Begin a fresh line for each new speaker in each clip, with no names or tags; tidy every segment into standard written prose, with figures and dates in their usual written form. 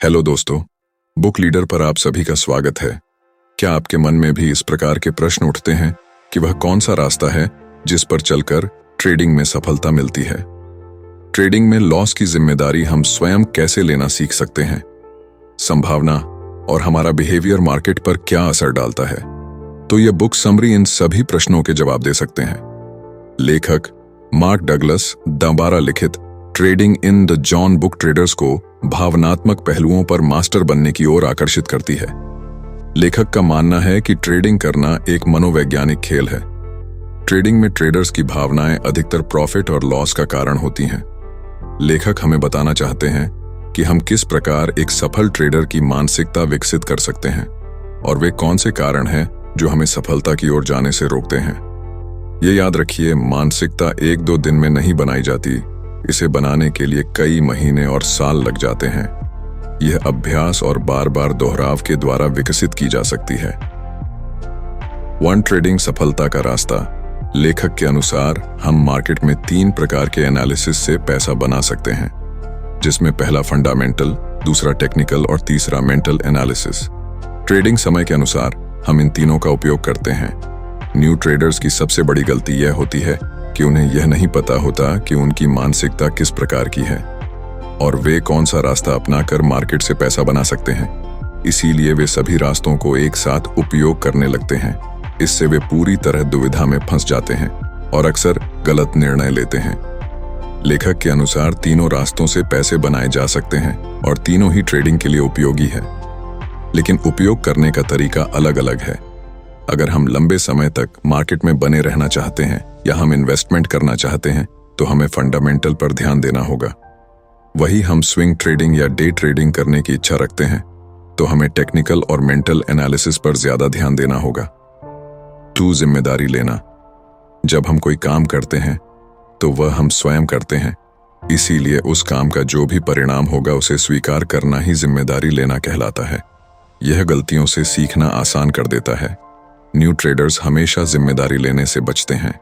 Hello दोस्तों, book leader पर आप सभी का स्वागत है। क्या आपके मन में भी इस प्रकार के प्रश्न उठते हैं कि वह कौन सा रास्ता है जिस पर चलकर ट्रेडिंग में सफलता मिलती है? ट्रेडिंग में लॉस की जिम्मेदारी हम स्वयं कैसे लेना सीख सकते हैं? संभावना और हमारा बिहेवियर मार्केट पर क्या असर डालता है? तो यह बुक समरी इन सभी प्रश्नों के जवाब दे सकते हैं। लेखक मार्क डगलस द्वारा लिखित trading in the John book traders को भावनात्मक पहलुओं पर मास्टर बनने की ओर आकर्षित करती है। लेखक का मानना है कि ट्रेडिंग करना एक मनोवैज्ञानिक खेल है। ट्रेडिंग में ट्रेडर्स की भावनाएं अधिकतर प्रॉफिट और लॉस का कारण होती हैं। लेखक हमें बताना चाहते हैं कि हम किस प्रकार एक सफल ट्रेडर की मानसिकता विकसित कर सकते हैं और वे कौन से कारण हैं जो हमें सफलता की ओर जाने से रोकते हैं। ये याद रखिए, मानसिकता एक दो दिन में नहीं बनाई जाती, इसे बनाने के लिए कई महीने और साल लग जाते हैं। यह अभ्यास और बार बार दोहराव के द्वारा विकसित की जा सकती है। वन ट्रेडिंग सफलता का रास्ता। लेखक के अनुसार हम मार्केट में 3 प्रकार के एनालिसिस से पैसा बना सकते हैं, जिसमें पहला फंडामेंटल, दूसरा टेक्निकल और तीसरा मेंटल एनालिसिस। ट्रेडिंग समय के अनुसार हम इन तीनों का उपयोग करते हैं। न्यू ट्रेडर्स की सबसे बड़ी गलती यह होती है कि उन्हें यह नहीं पता होता कि उनकी मानसिकता किस प्रकार की है और वे कौन सा रास्ता अपनाकर मार्केट से पैसा बना सकते हैं। इसीलिए वे सभी रास्तों को एक साथ उपयोग करने लगते हैं। इससे वे पूरी तरह दुविधा में फंस जाते हैं और अक्सर गलत निर्णय लेते हैं। लेखक के अनुसार तीनों रास्तों से पैसे बनाए जा सकते हैं और तीनों ही ट्रेडिंग के लिए उपयोगी है, लेकिन उपयोग करने का तरीका अलग अलग है। अगर हम लंबे समय तक मार्केट में बने रहना चाहते हैं या हम इन्वेस्टमेंट करना चाहते हैं तो हमें फंडामेंटल पर ध्यान देना होगा। वही हम स्विंग ट्रेडिंग या डे ट्रेडिंग करने की इच्छा रखते हैं तो हमें टेक्निकल और मेंटल एनालिसिस पर ज्यादा ध्यान देना होगा। 2 जिम्मेदारी लेना। जब हम कोई काम करते हैं तो वह हम स्वयं करते हैं, इसीलिए उस काम का जो भी परिणाम होगा उसे स्वीकार करना ही जिम्मेदारी लेना कहलाता है। यह गलतियों से सीखना आसान कर देता है। न्यू ट्रेडर्स हमेशा जिम्मेदारी लेने से बचते हैं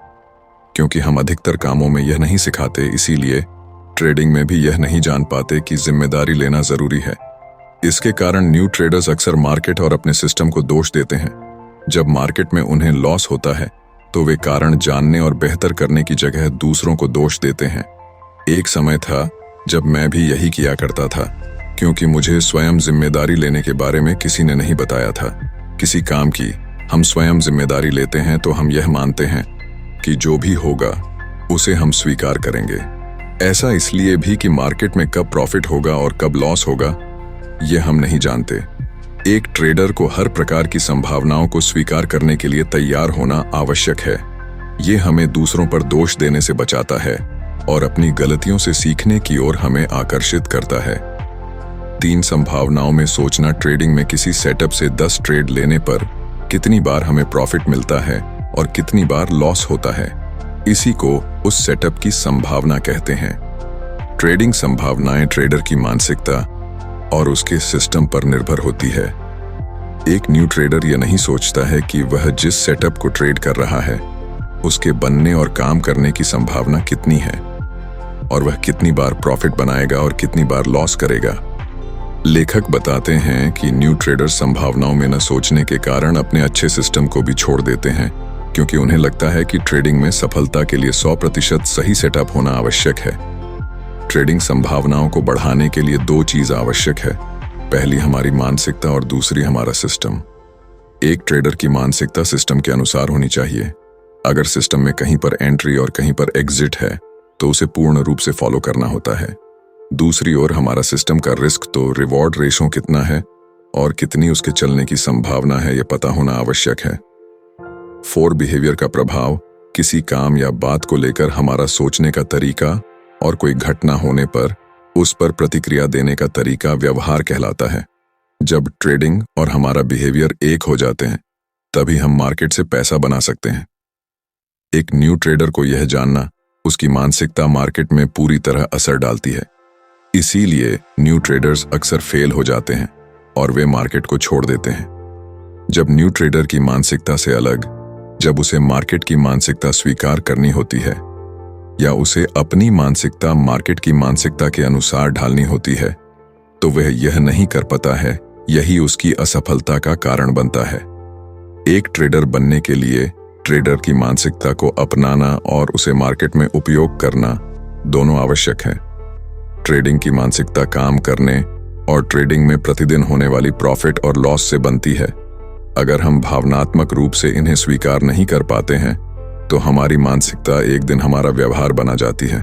क्योंकि हम अधिकतर कामों में यह नहीं सिखाते, इसीलिए ट्रेडिंग में भी यह नहीं जान पाते कि जिम्मेदारी लेना जरूरी है। इसके कारण न्यू ट्रेडर्स अक्सर मार्केट और अपने सिस्टम को दोष देते हैं। जब मार्केट में उन्हें लॉस होता है तो वे कारण जानने और बेहतर करने की जगह दूसरों को दोष देते हैं। एक समय था जब मैं भी यही किया करता था, क्योंकि मुझे स्वयं जिम्मेदारी लेने के बारे में किसी ने नहीं बताया था। किसी काम की हम स्वयं जिम्मेदारी लेते हैं तो हम यह मानते हैं कि जो भी होगा उसे हम स्वीकार करेंगे। ऐसा इसलिए भी कि मार्केट में कब प्रॉफिट होगा और कब लॉस होगा यह हम नहीं जानते। एक ट्रेडर को हर प्रकार की संभावनाओं को स्वीकार करने के लिए तैयार होना आवश्यक है। यह हमें दूसरों पर दोष देने से बचाता है और अपनी गलतियों से सीखने की ओर हमें आकर्षित करता है। 3 संभावनाओं में सोचना। ट्रेडिंग में किसी सेटअप से 10 ट्रेड लेने पर कितनी बार हमें प्रॉफिट मिलता है और कितनी बार लॉस होता है, इसी को उस सेटअप की संभावना कहते हैं। ट्रेडिंग संभावनाएं ट्रेडर की मानसिकता और उसके सिस्टम पर निर्भर होती है। एक न्यू ट्रेडर यह नहीं सोचता है कि वह जिस सेटअप को ट्रेड कर रहा है उसके बनने और काम करने की संभावना कितनी है और वह कितनी बार प्रॉफिट बनाएगा और कितनी बार लॉस करेगा। लेखक बताते हैं कि न्यू ट्रेडर्स संभावनाओं में न सोचने के कारण अपने अच्छे सिस्टम को भी छोड़ देते हैं, क्योंकि उन्हें लगता है कि ट्रेडिंग में सफलता के लिए 100% सही सेटअप होना आवश्यक है। ट्रेडिंग संभावनाओं को बढ़ाने के लिए 2 चीज आवश्यक है। पहली हमारी मानसिकता और दूसरी हमारा सिस्टम। एक ट्रेडर की मानसिकता सिस्टम के अनुसार होनी चाहिए। अगर सिस्टम में कहीं पर एंट्री और कहीं पर एग्जिट है तो उसे पूर्ण रूप से फॉलो करना होता है। दूसरी ओर हमारा सिस्टम का रिस्क तो रिवॉर्ड रेशो कितना है और कितनी उसके चलने की संभावना है यह पता होना आवश्यक है। 4 बिहेवियर का प्रभाव। किसी काम या बात को लेकर हमारा सोचने का तरीका और कोई घटना होने पर उस पर प्रतिक्रिया देने का तरीका व्यवहार कहलाता है। जब ट्रेडिंग और हमारा बिहेवियर एक हो जाते हैं तभी हम मार्केट से पैसा बना सकते हैं। एक न्यू ट्रेडर को यह जानना उसकी मानसिकता मार्केट में पूरी तरह असर डालती है। इसीलिए न्यू ट्रेडर्स अक्सर फेल हो जाते हैं और वे मार्केट को छोड़ देते हैं। जब न्यू ट्रेडर की मानसिकता से अलग, जब उसे मार्केट की मानसिकता स्वीकार करनी होती है या उसे अपनी मानसिकता मार्केट की मानसिकता के अनुसार ढालनी होती है, तो वह यह नहीं कर पाता है, यही उसकी असफलता का कारण बनता है। एक ट्रेडर बनने के लिए ट्रेडर की मानसिकता को अपनाना और उसे मार्केट में उपयोग करना दोनों आवश्यक है। ट्रेडिंग की मानसिकता काम करने और ट्रेडिंग में प्रतिदिन होने वाली प्रॉफिट और लॉस से बनती है। अगर हम भावनात्मक रूप से इन्हें स्वीकार नहीं कर पाते हैं तो हमारी मानसिकता एक दिन हमारा व्यवहार बना जाती है।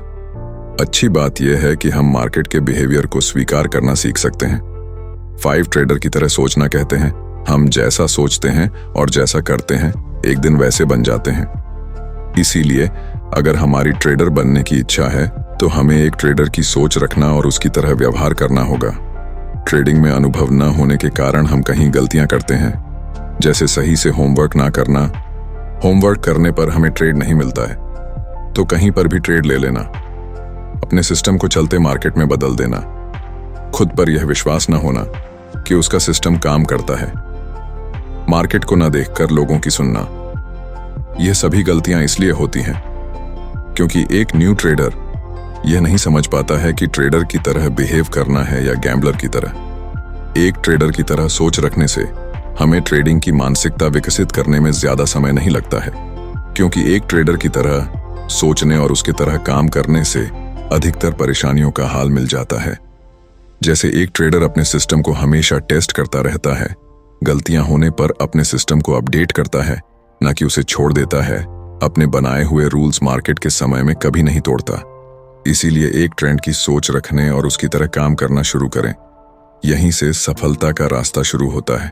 अच्छी बात यह है कि हम मार्केट के बिहेवियर को स्वीकार करना सीख सकते हैं। 5 ट्रेडर की तरह सोचना कहते हैं, हम जैसा सोचते हैं और जैसा करते हैं एक दिन वैसे बन जाते हैं। इसीलिए अगर हमारी ट्रेडर बनने की इच्छा है तो हमें एक ट्रेडर की सोच रखना और उसकी तरह व्यवहार करना होगा। ट्रेडिंग में अनुभव न होने के कारण हम कहीं गलतियां करते हैं, जैसे सही से होमवर्क ना करना। होमवर्क करने पर हमें ट्रेड नहीं मिलता है तो कहीं पर भी ट्रेड ले लेना, अपने सिस्टम को चलते मार्केट में बदल देना, खुद पर यह विश्वास न होना कि उसका सिस्टम काम करता है, मार्केट को न देखकर लोगों की सुनना। यह सभी गलतियां इसलिए होती हैं क्योंकि एक न्यू ट्रेडर यह नहीं समझ पाता है कि ट्रेडर की तरह बिहेव करना है या गैम्बलर की तरह। एक ट्रेडर की तरह सोच रखने से हमें ट्रेडिंग की मानसिकता विकसित करने में ज्यादा समय नहीं लगता है, क्योंकि एक ट्रेडर की तरह सोचने और उसकी तरह काम करने से अधिकतर परेशानियों का हाल मिल जाता है। जैसे एक ट्रेडर अपने सिस्टम को हमेशा टेस्ट करता रहता है, गलतियां होने पर अपने सिस्टम को अपडेट करता है, न कि उसे छोड़ देता है। अपने बनाए हुए रूल्स मार्केट के समय में कभी नहीं तोड़ता। इसीलिए एक ट्रेंड की सोच रखने और उसकी तरह काम करना शुरू करें। यहीं से सफलता का रास्ता शुरू होता है।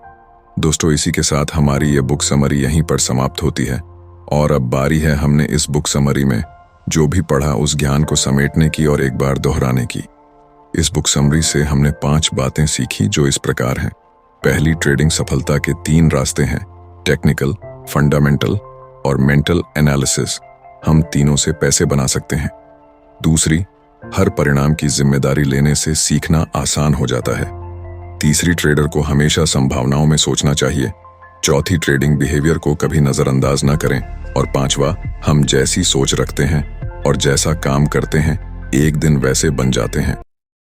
दोस्तों, इसी के साथ हमारी ये बुक समरी यहीं पर समाप्त होती है और अब बारी है हमने इस बुक समरी में जो भी पढ़ा उस ज्ञान को समेटने की और एक बार दोहराने की। इस बुक समरी से हमने 5 बातें सीखी जो इस प्रकार हैं। पहली, ट्रेडिंग सफलता के 3 रास्ते हैं, टेक्निकल, फंडामेंटल और मेंटल एनालिसिस। हम तीनों से पैसे बना सकते हैं। दूसरी, हर परिणाम की जिम्मेदारी लेने से सीखना आसान हो जाता है। तीसरी, ट्रेडर को हमेशा संभावनाओं में सोचना चाहिए। चौथी, ट्रेडिंग बिहेवियर को कभी नजरअंदाज न करें। और 5वां, हम जैसी सोच रखते हैं और जैसा काम करते हैं एक दिन वैसे बन जाते हैं।